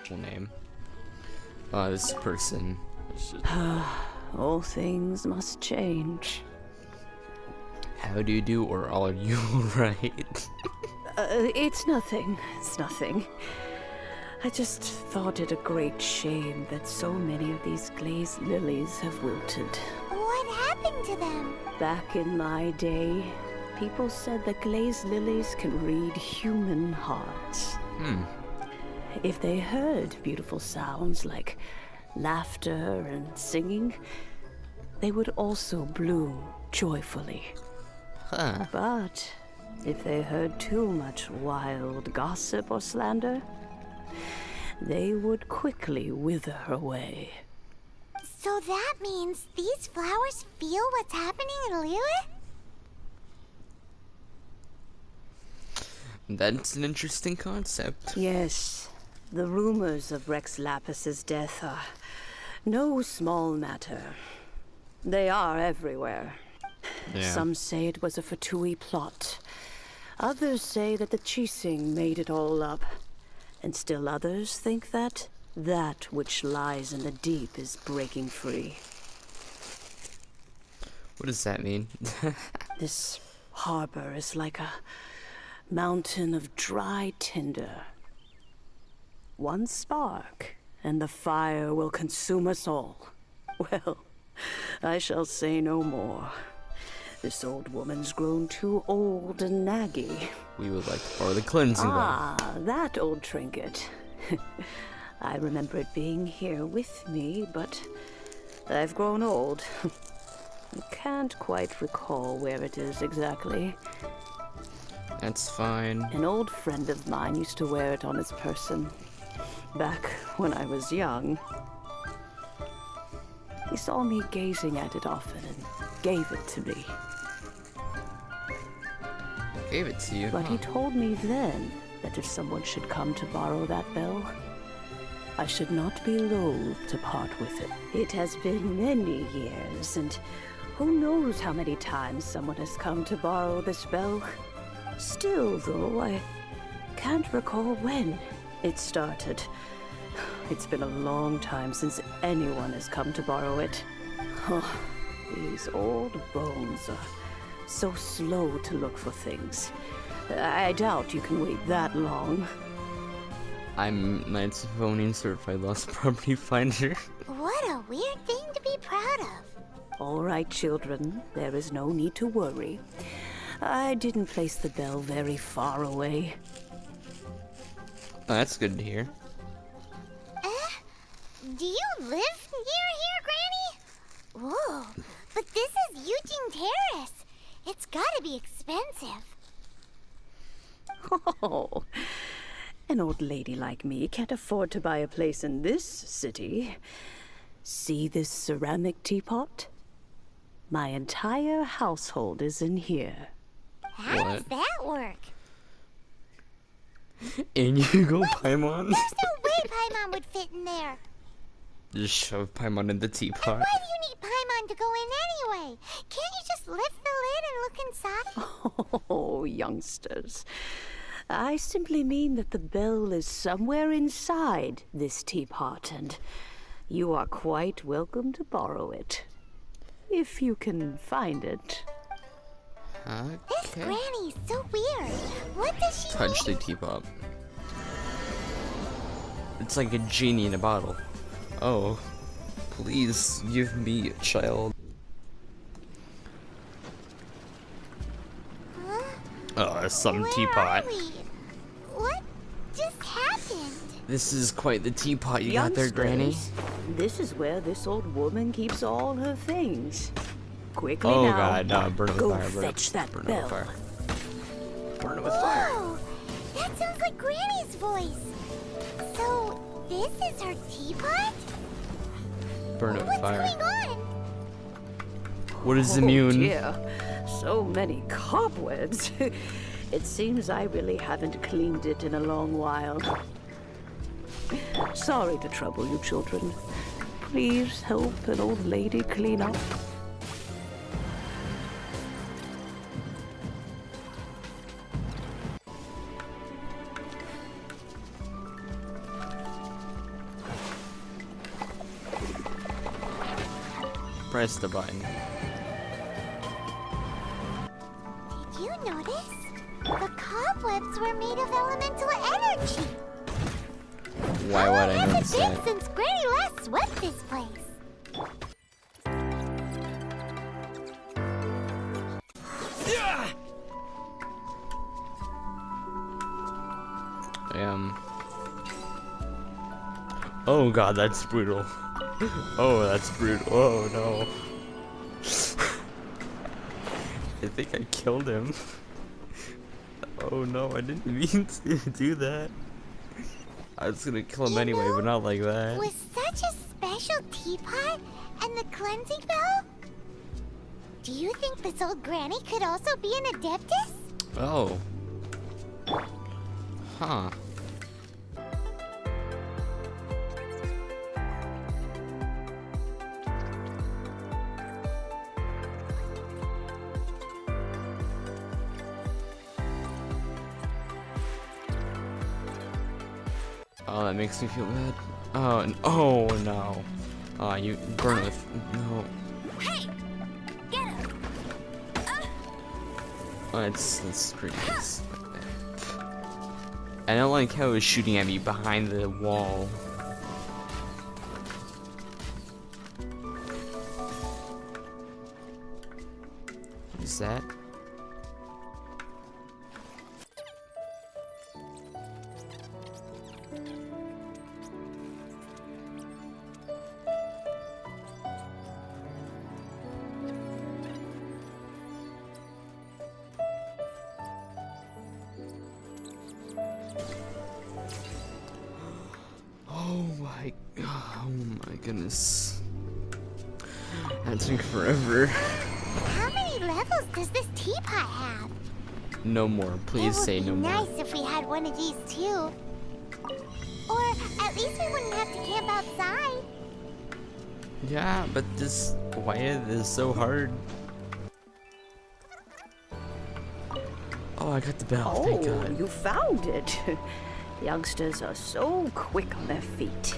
actual name. This person. All things must change. How do you do, or are you right? It's nothing. It's nothing. I just thought it a great shame that so many of these glazed lilies have wilted. What happened to them? Back in my day, people said that glazed lilies can read human hearts. If they heard beautiful sounds like laughter and singing, they would also bloom joyfully. Huh. But if they heard too much wild gossip or slander, they would quickly wither away. So that means these flowers feel what's happening in Lilith? That's an interesting concept. Yes, the rumors of Rex Lapis's death are no small matter. They are everywhere. Yeah. Some say it was a Fatui plot. Others say that the Qixing made it all up. And still others think that which lies in the deep is breaking free. What does that mean? This harbor is like a mountain of dry tinder. One spark, and the fire will consume us all. Well, I shall say no more. This old woman's grown too old and naggy. We would like to borrow the cleansing gun. That old trinket. I remember it being here with me, but I've grown old. I can't quite recall where it is exactly. That's fine. An old friend of mine used to wear it on his person, back when I was young. He saw me gazing at it often and gave it to me. Gave it to you, But huh? he told me then that if someone should come to borrow that bell, I should not be loath to part with it. It has been many years, and who knows how many times someone has come to borrow this bell. Still, though, I can't recall when it started. It's been a long time since anyone has come to borrow it. Oh, these old bones are so slow to look for things. I doubt you can wait that long. I'm Knights of Onion certified lost property finder. What a weird thing to be proud of. All right, children, there is no need to worry. I didn't place the bell very far away. Oh, that's good to hear. Do you live near here, Granny? Whoa, but this is Eugene Terrace. It's gotta be expensive. Oh, an old lady like me can't afford to buy a place in this city. See this ceramic teapot? My entire household is in here. How does What? that work? Inigo Paimon? There's no way Paimon would fit in there. Just shove Paimon in the teapot. Why do you need Paimon to go in anyway? Can't you just lift the lid and look inside? Oh, youngsters. I simply mean that the bell is somewhere inside this teapot, and you are quite welcome to borrow it. If you can find it. This Okay. Granny's so weird. What does she Touch the need? teapot. It's like a genie in a bottle. Oh, please give me a child. Huh? Oh, some Where teapot. are we? What just happened? This is quite the teapot you got there, Granny. Youngsters, this is where this old woman keeps all her things. Quickly Oh now. god, no, burn it with Go fire, burn fetch it, that burn it bell. with fire. Burn it with fire. Whoa! That sounds like Granny's voice. So, this is her teapot? Burn it with What's fire. going on? What is Oh immune? dear, so many cobwebs. It seems I really haven't cleaned it in a long while. Sorry to trouble you, children. Please help an old lady clean up. press the button. Did you notice? The cobwebs were made of elemental energy. Why would I notice How has it that? been since Granny last swept this place? Oh god, that's brutal. Oh, that's brutal. Oh no. I think I killed him. Oh no, I didn't mean to do that. I was gonna kill him anyway, but not like that. With such a special teapot and the cleansing bell? Do you think this old granny could also be an adeptus? Oh. Huh. Oh, that makes me feel bad. Oh no. Oh, you burn with no. Hey! Get him! Oh, that's pretty nice. I don't like how it was shooting at me behind the wall. What is that? Oh my goodness. That took forever. How many levels does this teapot have? No more. Please say no more. It would be nice if we had one of these too. Or at least we wouldn't have to camp outside. Yeah, but this Wyatt is so hard. Oh, I got the bell. Thank God. You found it. Youngsters are so quick on their feet.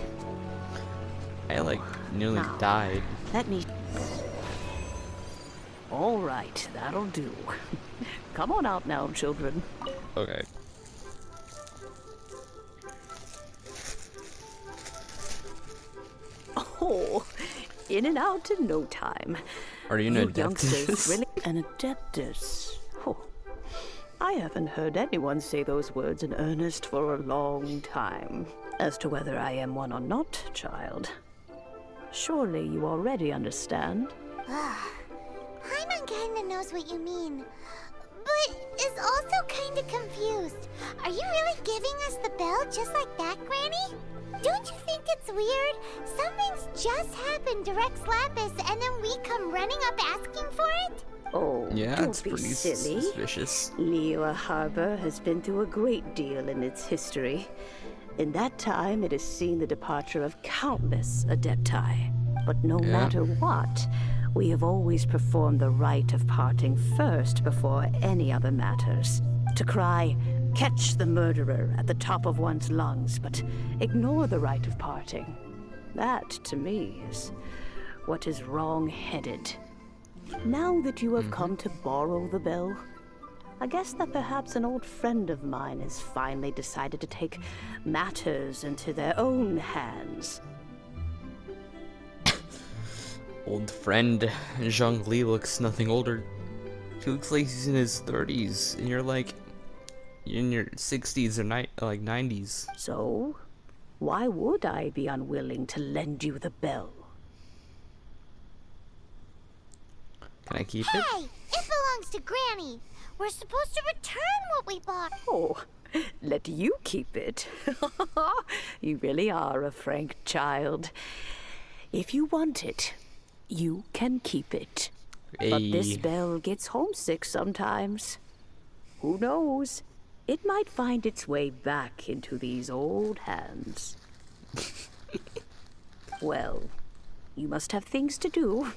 I like nearly Now, died. Let me... All right, that'll do. Come on out now, children. Okay. Oh, in and out in no time. Are you an You adeptus? youngsters really... An adeptus. Oh, I haven't heard anyone say those words in earnest for a long time. As to whether I am one or not, child, surely you already understand. Paimon kinda knows what you mean, but is also kinda confused. Are you really giving us the bell just like that, Granny? Don't you think it's weird? Something's just happened to Rex Lapis and then we come running up asking for it? Oh, Yeah, don't it's be pretty silly. suspicious. Liyue Harbor has been through a great deal in its history. In that time, it has seen the departure of countless adepti. But no matter what, we have always performed the rite of parting first before any other matters. To cry, "Catch the murderer," at the top of one's lungs, but ignore the rite of parting. That, to me, is what is wrong-headed. Now that you have come to borrow the bell, I guess that perhaps an old friend of mine has finally decided to take matters into their own hands. Old friend Zhongli looks nothing older. He looks like he's in his 30s, and you're like in your 60s or like 90s. So, why would I be unwilling to lend you the bell? Can I keep it? Hey, it belongs to Granny. We're supposed to return what we bought. Oh, let you keep it. You really are a frank child. If you want it, you can keep it. But this Hey. bell gets homesick sometimes. Who knows? It might find its way back into these old hands. Well, you must have things to do.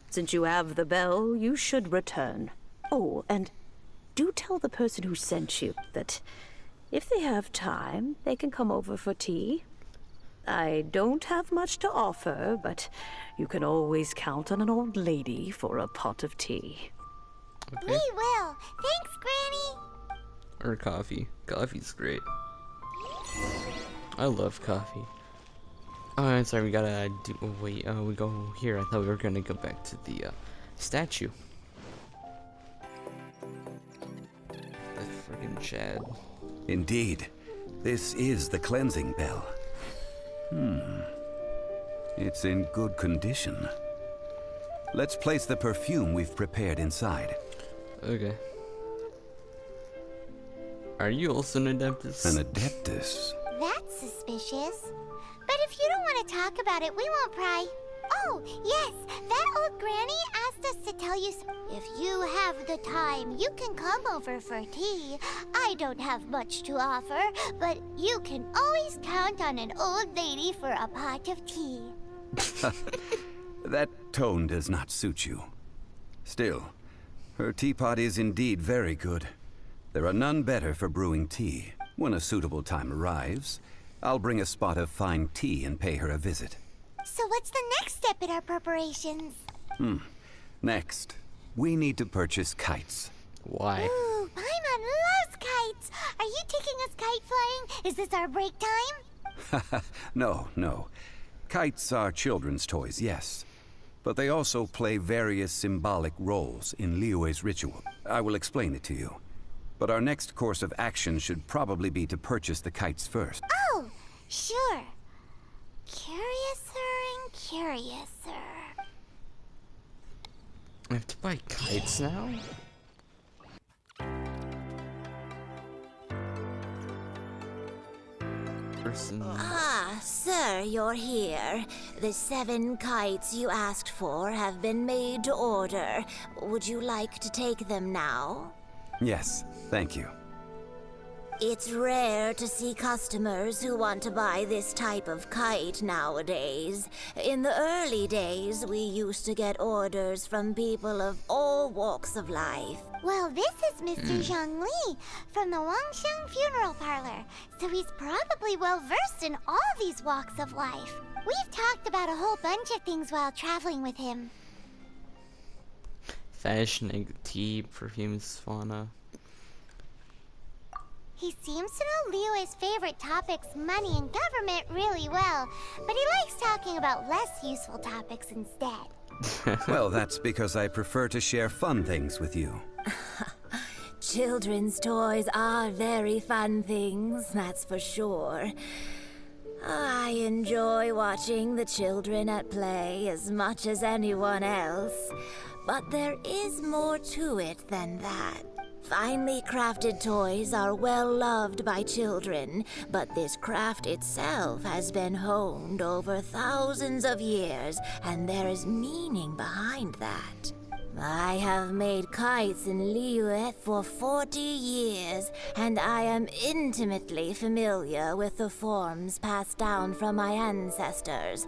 Since you have the bell, you should return. Oh, and do tell the person who sent you that if they have time, they can come over for tea. I don't have much to offer, but you can always count on an old lady for a pot of tea. Okay. We will. Thanks, Granny. Or coffee. Coffee's great. I love coffee. Oh, I'm sorry, we gotta do. Oh, wait, we go here. I thought we were gonna go back to the statue. That friggin' Chad. Indeed. This is the cleansing bell. It's in good condition. Let's place the perfume we've prepared inside. Okay. Are you also an Adeptus? An Adeptus? That's suspicious. But if you don't want to talk about it, we won't pry. Oh, yes, that old granny asked us to tell you if you have the time, you can come over for tea. I don't have much to offer, but you can always count on an old lady for a pot of tea. That tone does not suit you. Still, her teapot is indeed very good. There are none better for brewing tea. When a suitable time arrives, I'll bring a spot of fine tea and pay her a visit. So what's the next step in our preparations? Next, we need to purchase kites. Why? Ooh, Paimon loves kites. Are you taking us kite flying? Is this our break time? No. Kites are children's toys, yes. But they also play various symbolic roles in Liyue's ritual. I will explain it to you. But our next course of action should probably be to purchase the kites first. Oh, sure. Curiouser and curiouser. I have to buy kites now? Ah, sir, you're here. The 7 kites you asked for have been made to order. Would you like to take them now? Yes, thank you. It's rare to see customers who want to buy this type of kite nowadays. In the early days, we used to get orders from people of all walks of life. Well, this is Mr. Zhongli from the Wangsheng Funeral Parlor, so he's probably well-versed in all these walks of life. We've talked about a whole bunch of things while traveling with him. Fashion, tea, perfumes, fauna. He seems to know Liyue's favorite topics, money and government, really well, but he likes talking about less useful topics instead. Well, that's because I prefer to share fun things with you. Children's toys are very fun things, that's for sure. I enjoy watching the children at play as much as anyone else. But there is more to it than that. Finely crafted toys are well loved by children, but this craft itself has been honed over thousands of years, and there is meaning behind that. I have made kites in Liyue for 40 years, and I am intimately familiar with the forms passed down from my ancestors.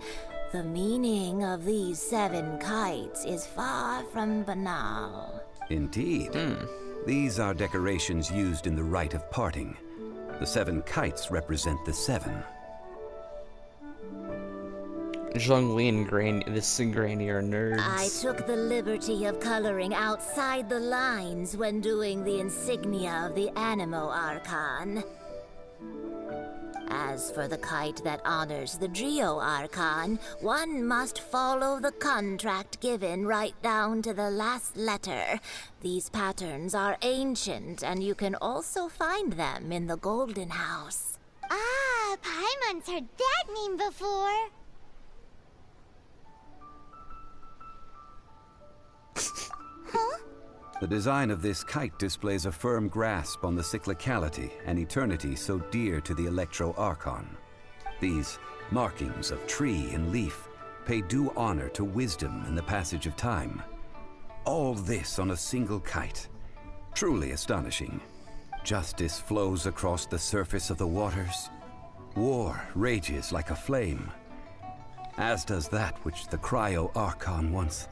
The meaning of these 7 kites is far from banal. Indeed. These are decorations used in the rite of parting. The 7 kites represent the 7. Zhongli and this Granny are nerds. I took the liberty of coloring outside the lines when doing the insignia of the Animo Archon. As for the kite that honors the Geo Archon, one must follow the contract given right down to the last letter. These patterns are ancient, and you can also find them in the Golden House. Ah, Paimon's heard that name before. Huh? The design of this kite displays a firm grasp on the cyclicality and eternity so dear to the Electro Archon. These markings of tree and leaf pay due honor to wisdom and the passage of time. All this on a single kite. Truly astonishing. Justice flows across the surface of the waters. War rages like a flame, as does that which the Cryo Archon once...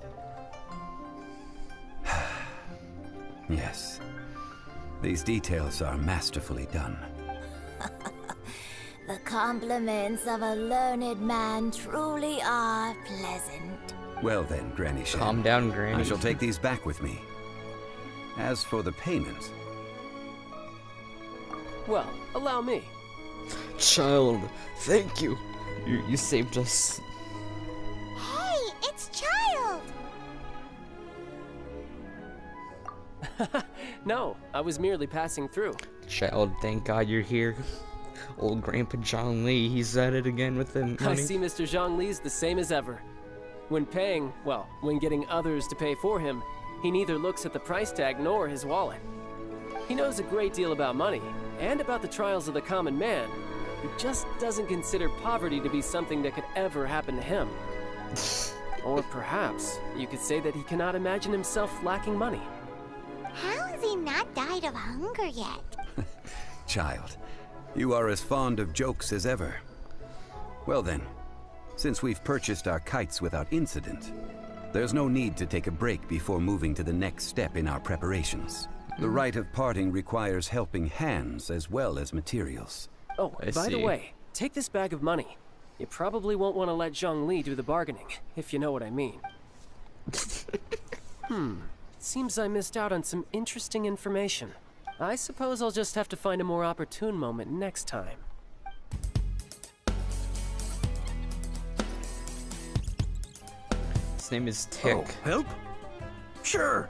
Yes. These details are masterfully done. The compliments of a learned man truly are pleasant. Well then, Granny Shan. Calm down, Granny. I shall take these back with me. As for the payment... Well, allow me. Child, thank you. You saved us. Hey, it's Childe! No, I was merely passing through. Child, thank God you're here. Old Grandpa Zhongli, he's at it again with the money. I see Mr. Zhongli's the same as ever. When paying, well, when getting others to pay for him, he neither looks at the price tag nor his wallet. He knows a great deal about money, and about the trials of the common man. He just doesn't consider poverty to be something that could ever happen to him. Or perhaps you could say that he cannot imagine himself lacking money. How has he not died of hunger yet? Child, you are as fond of jokes as ever. Well then, since we've purchased our kites without incident, there's no need to take a break before moving to the next step in our preparations. The rite of parting requires helping hands as well as materials. Oh, I by the see. way, take this bag of money. You probably won't want to let Zhongli do the bargaining, if you know what I mean. Seems I missed out on some interesting information. I suppose I'll just have to find a more opportune moment next time. His name is Tick. Oh, help? Sure.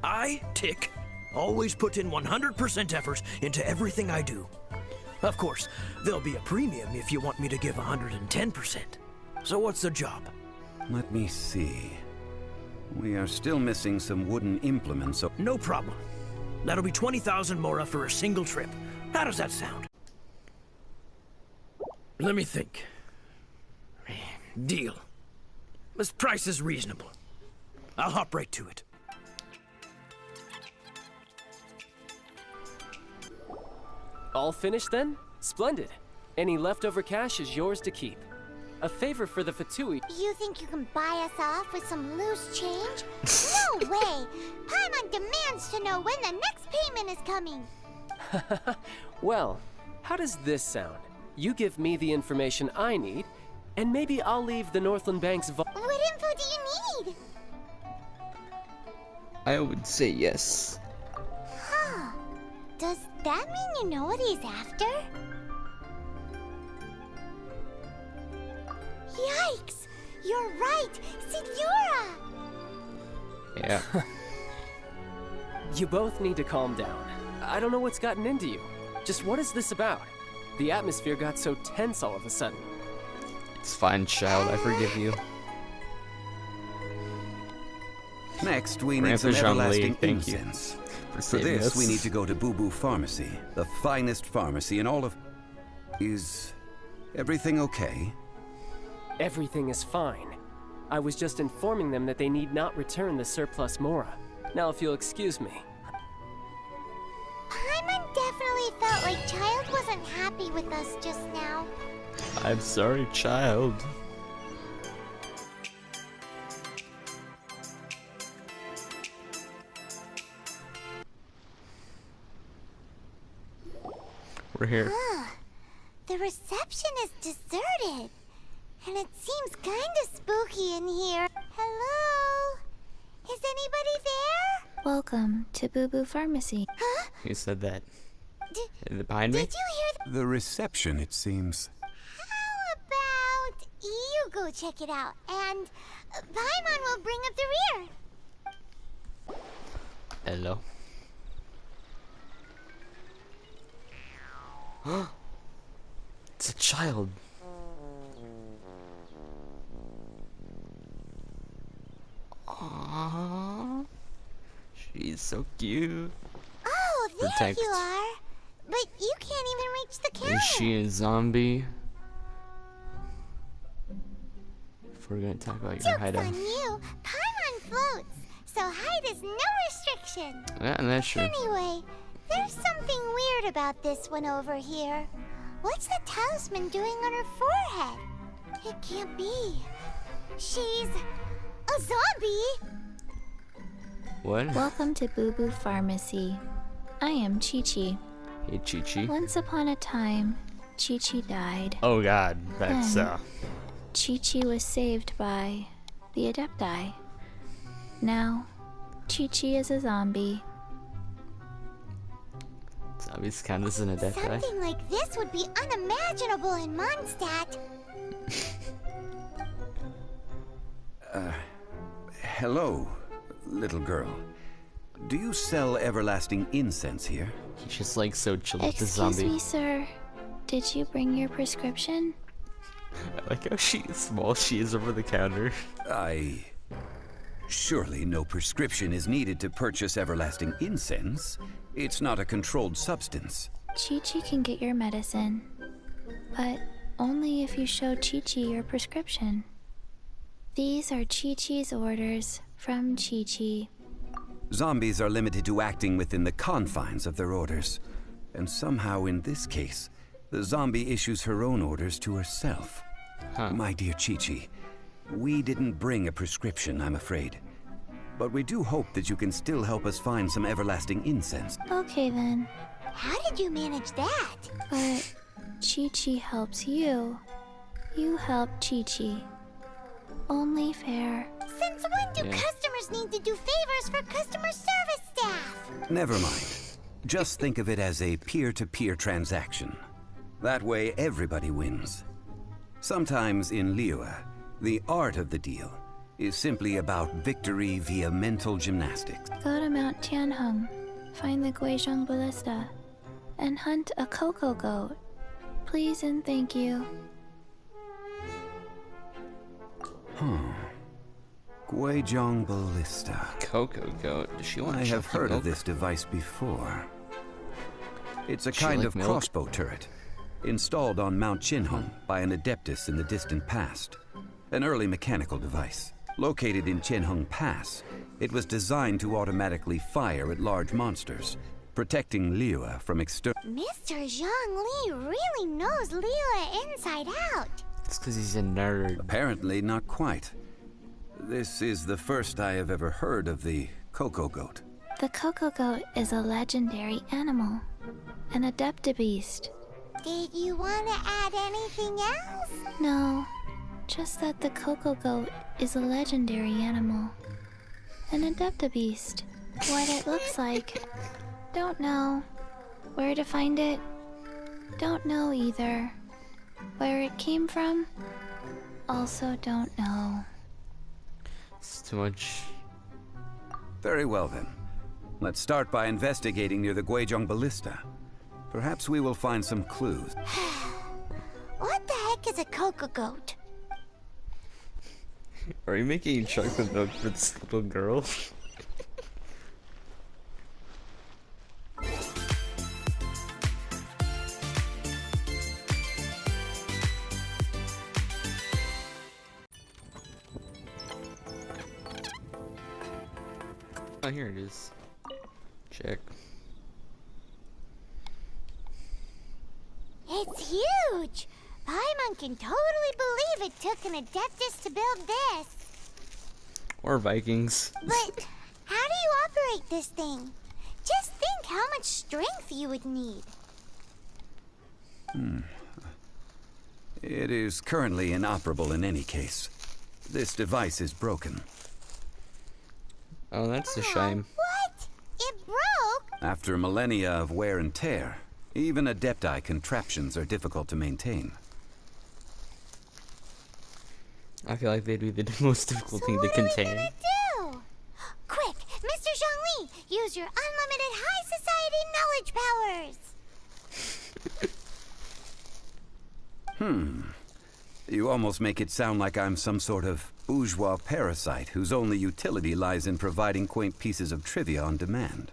I, Tick, always put in 100% effort into everything I do. Of course, there'll be a premium if you want me to give 110%. So what's the job? Let me see. We are still missing some wooden implements, so... No problem. That'll be 20,000 mora for a single trip. How does that sound? Let me think. Deal. This price is reasonable. I'll hop right to it. All finished then? Splendid. Any leftover cash is yours to keep. A favor for the Fatui. You think you can buy us off with some loose change? No way! Paimon demands to know when the next payment is coming. Well, how does this sound? You give me the information I need, and maybe I'll leave the Northland Bank's vault. What info do you need? I would say yes. Huh. Does that mean you know what he's after? Yikes! You're right! Signora! Yeah. You both need to calm down. I don't know what's gotten into you. Just what is this about? The atmosphere got so tense all of a sudden. It's fine, child. I forgive you. Next, we need Grandpa some Zhongli, everlasting thank you incense. for For saving this, us. we need to go to Boo Boo Pharmacy, the finest pharmacy in all of... Is everything okay? Everything is fine. I was just informing them that they need not return the surplus Mora. Now if you'll excuse me. Paimon definitely felt like Childe wasn't happy with us just now. I'm sorry, child. We're here. The reception is deserted. And it seems kinda spooky in here. Hello? Is anybody there? Welcome to Boo Boo Pharmacy. Huh? Who said that? Did, Behind me? did you hear The reception, it seems. How about you go check it out, and Paimon will bring up the rear. Hello. It's a child. Aww. She's so cute. Oh, there Protect. you are. But you can't even reach the counter. Is she a zombie? If we're gonna talk about your Joke's hideout. on you. Paimon floats, so height is no restriction. Yeah, that's true. Anyway, there's something weird about this one over here. What's the talisman doing on her forehead? It can't be. She's a zombie. What? Welcome to Boo Boo Pharmacy. I am Qiqi. Hey, Qiqi. Once upon a time, Qiqi died. Oh god, that's Qiqi was saved by the Adepti. Now, Qiqi is a zombie. zombies count as an Adepti. Something like this would be unimaginable in Mondstadt. Hello, little girl. Do you sell everlasting incense here? He's just like so chill with the Excuse zombie. me, sir. Did you bring your prescription? I like how small she is over the counter. Surely no prescription is needed to purchase everlasting incense. It's not a controlled substance. Qiqi can get your medicine, but only if you show Qiqi your prescription. These are Qiqi's orders from Qiqi. Zombies are limited to acting within the confines of their orders. And somehow in this case, the zombie issues her own orders to herself. My dear Qiqi, we didn't bring a prescription, I'm afraid. But we do hope that you can still help us find some everlasting incense. Okay then, How did you manage that? but Qiqi helps you. You help Qiqi. Only fair. Since when do customers need to do favors for customer service staff? Never mind. Just think of it as a peer-to-peer transaction. That way everybody wins. Sometimes in Liyue, the art of the deal is simply about victory via mental gymnastics. Go to Mount Tianheng, find the Guizhong Ballista, and hunt a Cocogaot. Please and thank you. Guizhong Ballista. Cocogaot. Does she want I to have heard of this device before. It's a kind of crossbow turret, installed on Mount Qinhong by an adeptus in the distant past. An early mechanical device. Located in Qinheng Pass, it was designed to automatically fire at large monsters, protecting Liyue from external... Mr. Zhongli really knows Liyue inside out. It's because he's a nerd. Apparently not quite. This is the first I have ever heard of the Cocogaot. The Cocogaot is a legendary animal, an adeptabeast. Did you want to add anything else? No, just that the Cocogaot is a legendary animal, an adeptabeast. What it looks like, don't know. Where to find it, don't know either. Where it came from, also don't know. It's too much. Very well then. Let's start by investigating near the Guizhong Ballista. Perhaps we will find some clues. What the heck is a Cocogaot? Are you making chocolate milk for this little girl? Oh, here it is. Check. It's huge! Paimon can totally believe it took an Adeptus to build this. Or Vikings. But how do you operate this thing? Just think how much strength you would need. It is currently inoperable in any case. This device is broken. Oh, that's a shame. What? It broke? After millennia of wear and tear, even Adepti contraptions are difficult to maintain. I feel like they'd be the most difficult thing to What are we contain. gonna do? Quick, Mr. Zhongli, use your unlimited high society knowledge powers. You almost make it sound like I'm some sort of bourgeois parasite whose only utility lies in providing quaint pieces of trivia on demand.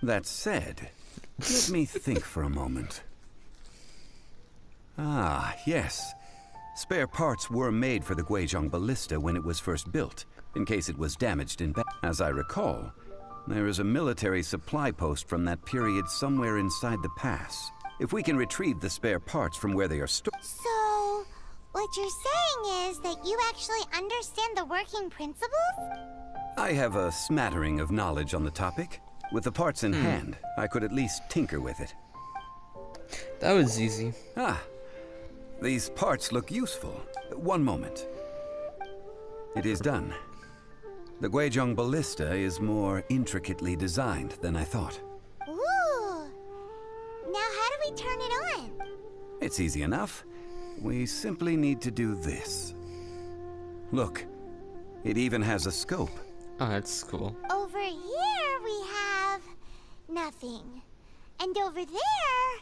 That said, let me think for a moment. Ah, yes. Spare parts were made for the Guizhong Ballista when it was first built, in case it was damaged in battle. As I recall, there is a military supply post from that period somewhere inside the pass. If we can retrieve the spare parts from where they are stored... So, what you're saying is that you actually understand the working principles? I have a smattering of knowledge on the topic. With the parts in hand, I could at least tinker with it. That was easy. Ah, these parts look useful. One moment. It is done. The Guizhong ballista is more intricately designed than I thought. Ooh! Now how do we turn it on? It's easy enough. We simply need to do this. Look, it even has a scope. Oh, that's cool. Over here we have nothing. And over there,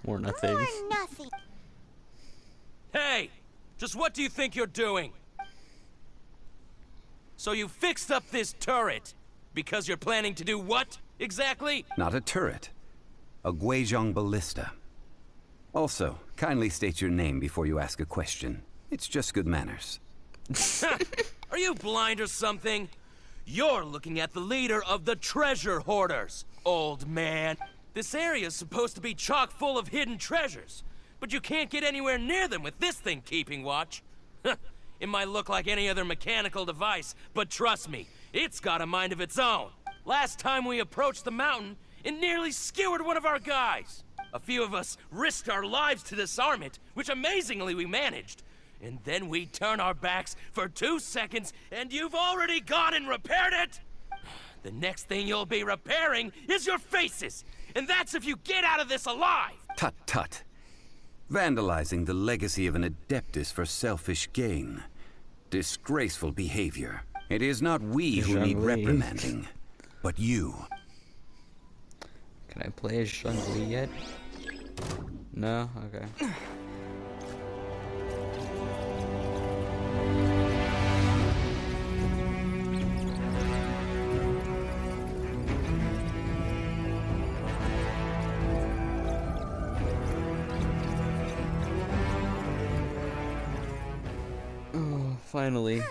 More nothing. more nothing. Hey! Just what do you think you're doing? So you fixed up this turret because you're planning to do what exactly? Not a turret. A Guizhong ballista. Also, kindly state your name before you ask a question. It's just good manners. Are you blind or something? You're looking at the leader of the treasure hoarders, old man. This area's supposed to be chock full of hidden treasures, but you can't get anywhere near them with this thing keeping watch. It might look like any other mechanical device, but trust me, it's got a mind of its own. Last time we approached the mountain, it nearly skewered one of our guys. A few of us risked our lives to disarm it, which amazingly we managed. And then we turn our backs for 2 seconds, and you've already gone and repaired it? The next thing you'll be repairing is your faces, and that's if you get out of this alive! Tut tut. Vandalizing the legacy of an Adeptus for selfish gain. Disgraceful behavior. It is not we who need Zhongli. reprimanding, but you. Can I play as Zhongli yet? No? Okay. Oh, finally. These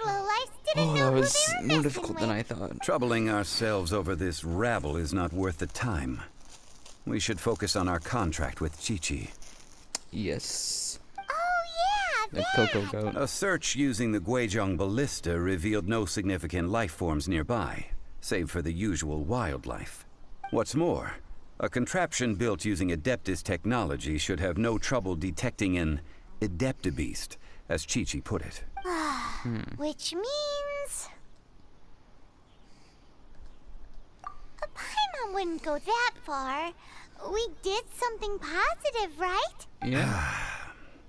lowlifes didn't Oh, know that who was they were more messing difficult than with. I thought. Troubling ourselves over this rabble is not worth the time. We should focus on our contract with Qiqi. Yes. Oh yeah, The that. Cocogaot. A search using the Guizhong ballista revealed no significant life forms nearby, save for the usual wildlife. What's more, a contraption built using Adeptus technology should have no trouble detecting an Adeptabeast, as Qiqi put it. Which means... A Paimon wouldn't go that far. We did something positive, right? Yeah.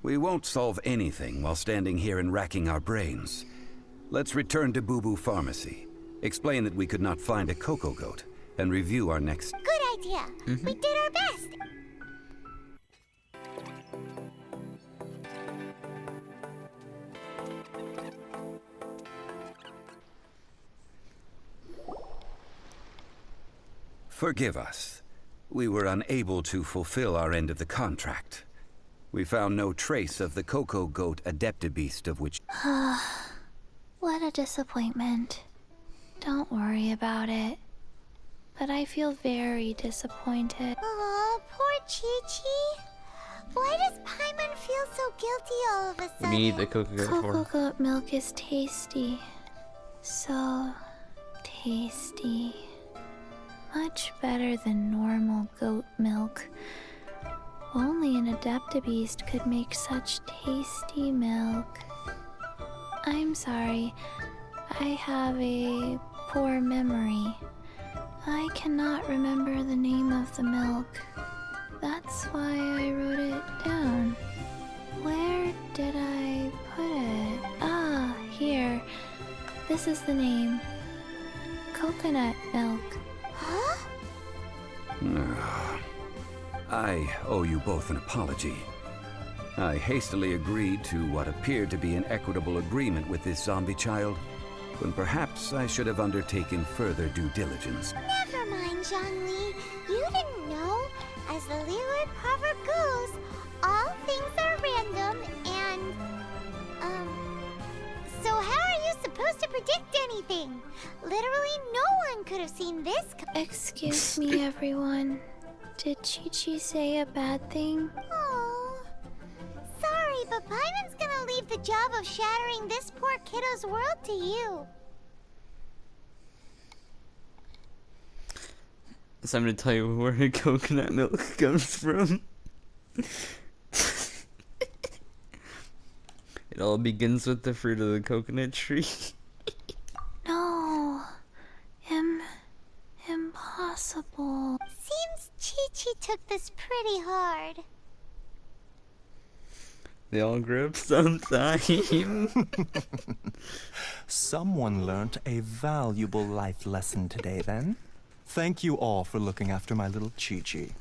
We won't solve anything while standing here and racking our brains. Let's return to Boo Boo Pharmacy, explain that we could not find a Cocogaot, and review our next... Good idea. We did our best. Forgive us. We were unable to fulfill our end of the contract. We found no trace of the Cocogaot Adeptabeast of which... What a disappointment. Don't worry about it. But I feel very disappointed. Oh, poor Qiqi. Why does Paimon feel so guilty all of a sudden? We need the Cocogaot for. Cocogaot milk is tasty. So tasty. Much better than normal goat milk. Only an Adeptabeast could make such tasty milk. I'm sorry. I have a poor memory. I cannot remember the name of the milk. That's why I wrote it down. Where did I put it? Ah, here. This is the name. Coconut milk. Huh? I owe you both an apology. I hastily agreed to what appeared to be an equitable agreement with this zombie child, when perhaps I should have undertaken further due diligence. Never mind, Zhongli. You didn't know. As the Liyue proverb goes, all things are random and... So how are you supposed to predict anything? Literally no one could have seen this Excuse me, everyone. Did Qiqi say a bad thing? Oh, sorry, but Paimon's gonna leave the job of shattering this poor kiddo's world to you. So I'm gonna tell you where coconut milk comes from. It all begins with the fruit of the coconut tree. No. Impossible. Seems Qiqi took this pretty hard. They all grew up sometime. Someone learnt a valuable life lesson today, then. Thank you all for looking after my little Qiqi.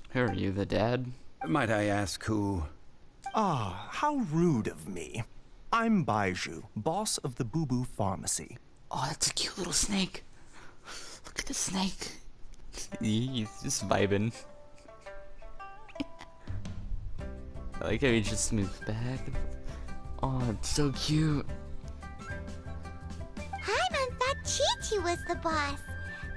Who are you, the dad? Might I ask who? Ah, how rude of me. I'm Baiju, boss of the Boo Boo Pharmacy. Oh, that's a cute little snake. Look at the snake. He's just vibing. I like how he just moves back and forth. Oh, it's so cute. I thought Qiqi was the boss.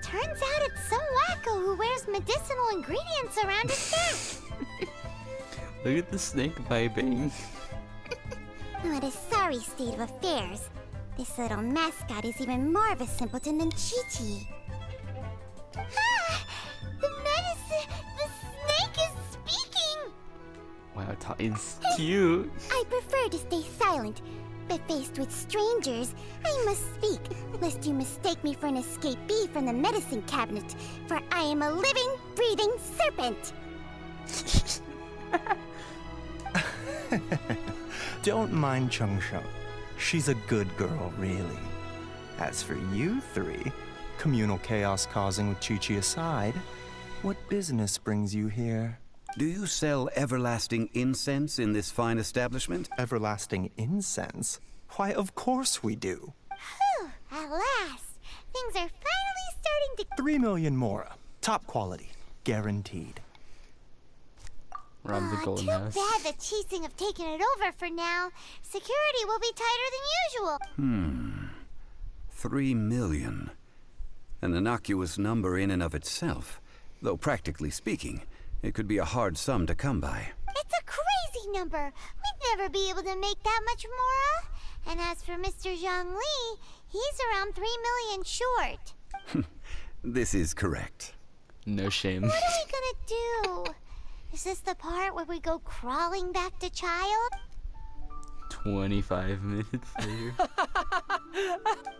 Turns out it's some wacko who wears medicinal ingredients around his neck. Look at the snake vibing. What a sorry state of affairs. This little mascot is even more of a simpleton than Qiqi. Ah! The snake is speaking! Wow, it's cute. I prefer to stay silent, but faced with strangers, I must speak, lest you mistake me for an escapee from the medicine cabinet, for I am a living, breathing serpent! Don't mind Chung Sheng. She's a good girl, really. As for you three, communal chaos causing with Qiqi aside, what business brings you here? Do you sell everlasting incense in this fine establishment? Everlasting incense? Why, of course we do. Whew, at last! Things are finally starting to... 3 million mora. Top quality. Guaranteed. Around the golden too house. bad the Qixing have taken it over for now. Security will be tighter than usual. 3 million. An innocuous number in and of itself. Though practically speaking, it could be a hard sum to come by. It's a crazy number. We'd never be able to make that much mora. And as for Mr. Zhongli, he's around 3 million short. This is correct. No shame. What are we gonna do? Is this the part where we go crawling back to Childe? 25 minutes later.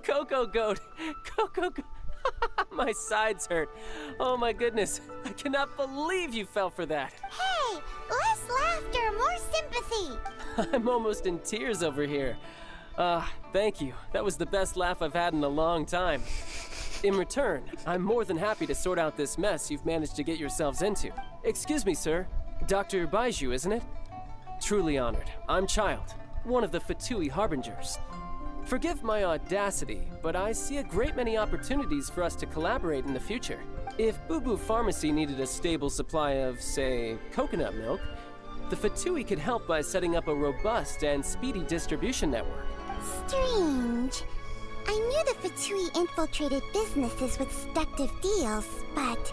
Cocogaot! Cocogaot! My sides hurt. Oh my goodness. I cannot believe you fell for that. Hey, less laughter, more sympathy. I'm almost in tears over here. Thank you. That was the best laugh I've had in a long time. In return, I'm more than happy to sort out this mess you've managed to get yourselves into. Excuse me, sir. Dr. Baiju, isn't it? Truly honored. I'm Childe, one of the Fatui Harbingers. Forgive my audacity, but I see a great many opportunities for us to collaborate in the future. If Boo Boo Pharmacy needed a stable supply of, say, coconut milk, the Fatui could help by setting up a robust and speedy distribution network. Strange. I knew the Fatui infiltrated businesses with seductive deals, but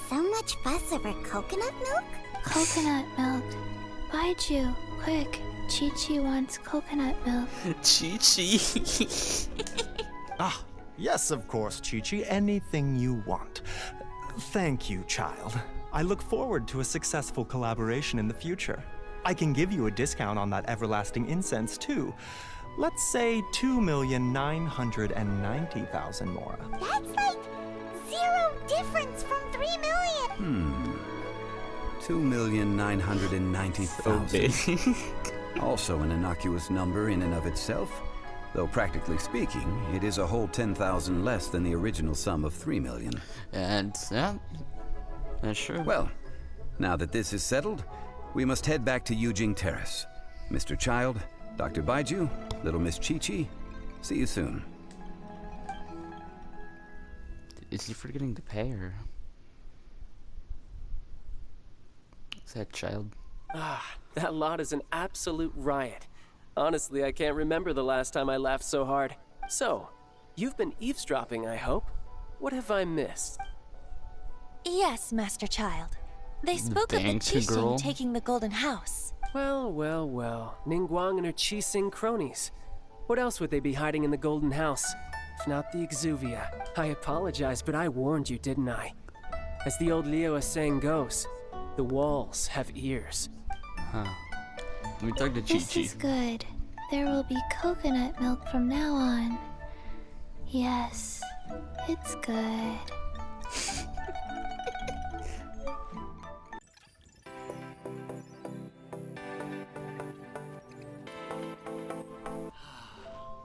so much fuss over coconut milk? Coconut milk. Baiju, quick. Qiqi wants coconut milk. Qiqi. Ah, yes, of course, Qiqi. Anything you want. Thank you, child. I look forward to a successful collaboration in the future. I can give you a discount on that everlasting incense, too. Let's say 2,990,000 mora. That's like zero difference from 3 million. 2,990,000. Also an innocuous number in and of itself. Though practically speaking, it is a whole 10,000 less than the original sum of 3 million. And that's true. Well, now that this is settled, we must head back to Yujing Terrace. Mr. Childe, Dr. Baiju, little Miss Qiqi, see you soon. Is he forgetting to pay her? Is that Childe? That lot is an absolute riot. Honestly, I can't remember the last time I laughed so hard. So, you've been eavesdropping, I hope. What have I missed? Yes, Master Childe. They spoke of the gangster girl? Qixing taking the Golden House. Well, well, well. Ningguang and her Qixing cronies. What else would they be hiding in the Golden House? if not the Exuvia. I apologize, but I warned you, didn't I? As the old Liyue saying goes, the walls have ears. Huh. Let me talk to This Qiqi. is good. There will be coconut milk from now on. Yes, it's good.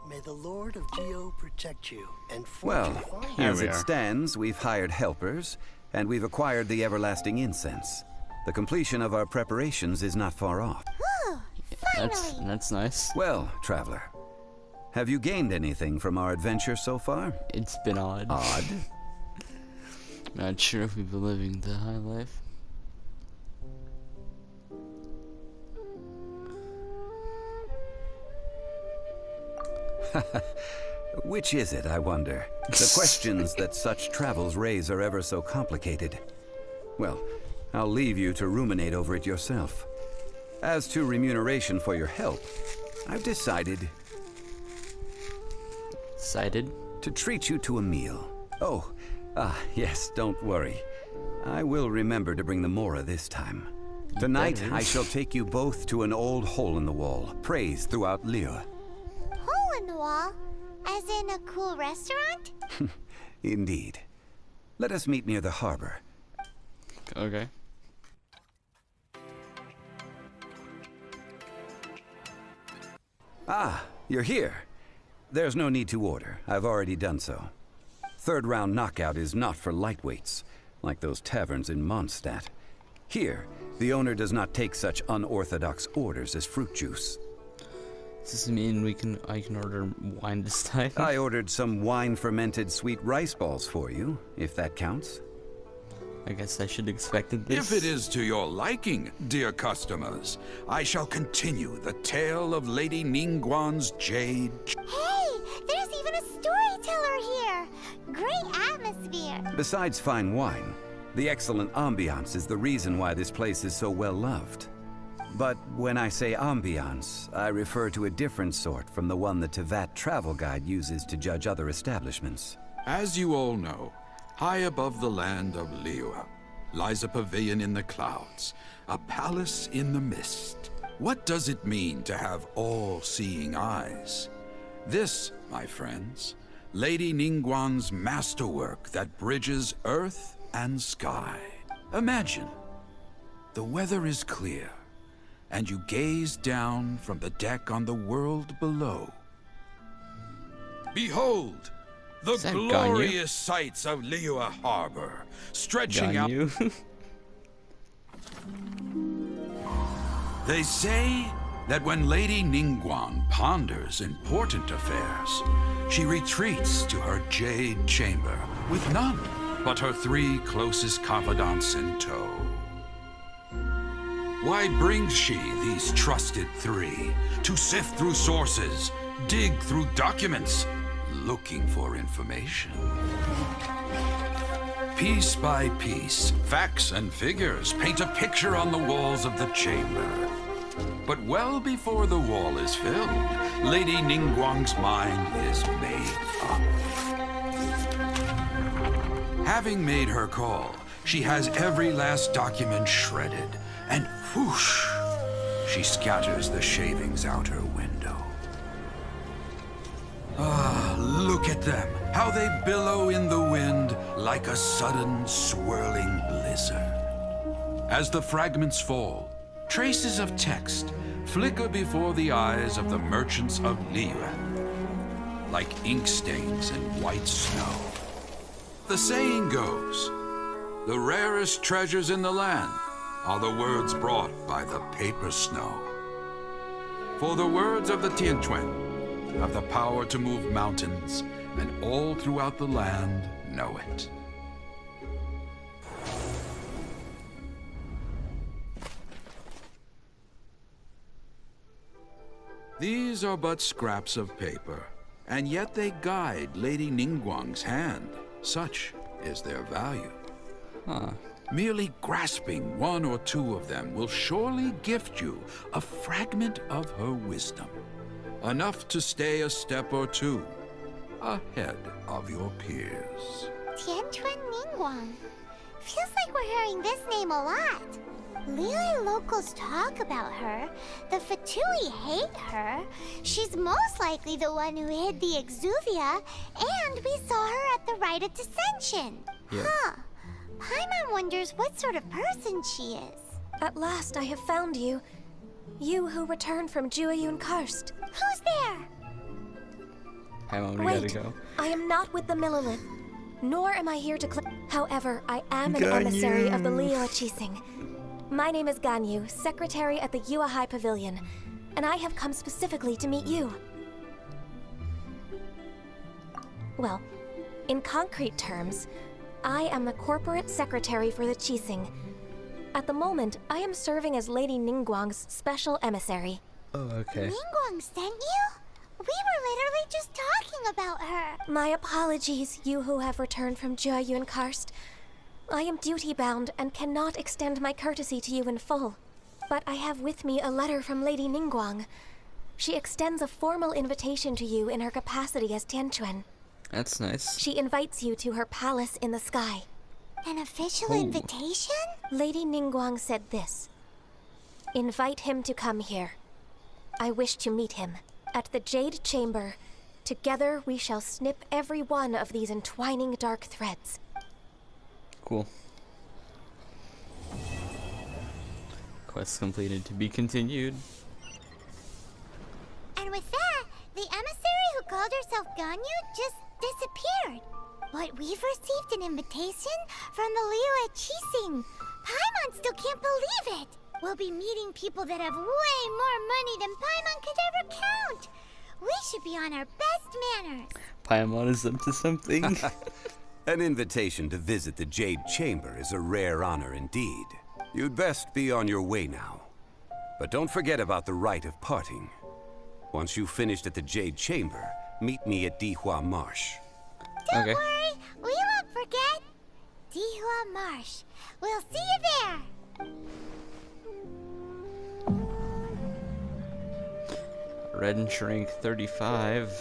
May the Lord of Geo protect you and forge Well, you fine. Here as we it are. stands, we've hired helpers, and we've acquired the everlasting incense. The completion of our preparations is not far off. That's nice. Well, traveler, have you gained anything from our adventure so far? It's been odd. Odd? Not sure if we've been living the high life. Which is it, I wonder? The questions that such travels raise are ever so complicated. Well, I'll leave you to ruminate over it yourself. As to remuneration for your help, I've decided Excited? to treat you to a meal. Oh, yes, don't worry. I will remember to bring the Mora this time. Tonight, better. I shall take you both to an old hole in the wall, praised throughout Liyue. Hole in the wall? As in a cool restaurant? Indeed. Let us meet near the harbor. Okay. Ah, you're here. There's no need to order. I've already done so. Third round knockout is not for lightweights, like those taverns in Mondstadt. Here, the owner does not take such unorthodox orders as fruit juice. Does this mean I can order wine this time? I ordered some wine-fermented sweet rice balls for you, if that counts. I guess I should expected this. If it is to your liking, dear customers, I shall continue the tale of Lady Ningguang's Jade. Hey, there's even a storyteller here! Great atmosphere! Besides fine wine, the excellent ambiance is the reason why this place is so well loved. But when I say ambiance, I refer to a different sort from the one the Tevat travel guide uses to judge other establishments. As you all know, high above the land of Liyue lies a pavilion in the clouds, a palace in the mist. What does it mean to have all-seeing eyes? This, my friends, Lady Ningguang's masterwork that bridges earth and sky. Imagine, the weather is clear, and you gaze down from the deck on the world below. Behold, the Is that Ganyu? glorious sights of Liyue Harbor, stretching out. Ganyu? They say that when Lady Ningguang ponders important affairs, she retreats to her jade chamber with none but her 3 closest confidants in tow. Why brings she these trusted 3 to sift through sources, dig through documents, looking for information? Piece by piece, facts and figures paint a picture on the walls of the chamber. But well before the wall is filled, Lady Ningguang's mind is made up. Having made her call, she has every last document shredded, and whoosh, she scatters the shavings out her window. Ah, look at them, how they billow in the wind like a sudden swirling blizzard. As the fragments fall, traces of text flicker before the eyes of the merchants of Liyue, like ink stains in white snow. The saying goes, the rarest treasures in the land are the words brought by the paper snow. For the words of the Tianquan have the power to move mountains, and all throughout the land know it. These are but scraps of paper, and yet they guide Lady Ningguang's hand. Such is their value. Huh. Merely grasping 1 or 2 of them will surely gift you a fragment of her wisdom, enough to stay a step or 2. ahead of your peers. Tianquan Ningguang. Feels like we're hearing this name a lot. Liyue locals talk about her. The Fatui hate her. She's most likely the one who hid the Exuvia, and we saw her at the Rite of Dissension. Yeah. Huh. Paimon wonders what sort of person she is. At last I have found you. You who returned from Jueyun Karst. Who's there? Paimon, we Wait, gotta go. I am not with the Millelith, nor am I here to However, I am an emissary of the Liyue Qixing. My name is Ganyu, secretary at the Yuehai Pavilion, and I have come specifically to meet you. Well, in concrete terms, I am the corporate secretary for the Qixing. At the moment, I am serving as Lady Ningguang's special emissary. Oh, okay. Ningguang sent you? We were literally just talking about her. My apologies, you who have returned from Jueyun Karst. I am duty-bound and cannot extend my courtesy to you in full. But I have with me a letter from Lady Ningguang. She extends a formal invitation to you in her capacity as Tianquan. That's nice. She invites you to her palace in the sky. An official Oh. invitation? Lady Ningguang said this. Invite him to come here. I wish to meet him. At the Jade Chamber, together we shall snip every one of these entwining dark threads. Cool. Quest completed, to be continued. And with that, the emissary who called herself Ganyu just disappeared. But we've received an invitation from the Liyue Qixing. Paimon still can't believe it. We'll be meeting people that have way more money than Paimon could ever count. We should be on our best manners. Paimon is up to something. An invitation to visit the Jade Chamber is a rare honor indeed. You'd best be on your way now. But don't forget about the rite of parting. Once you've finished at the Jade Chamber, meet me at Dihua Marsh. Don't worry, we won't forget. Dihua Marsh. We'll see you there. Red and Shrink 35.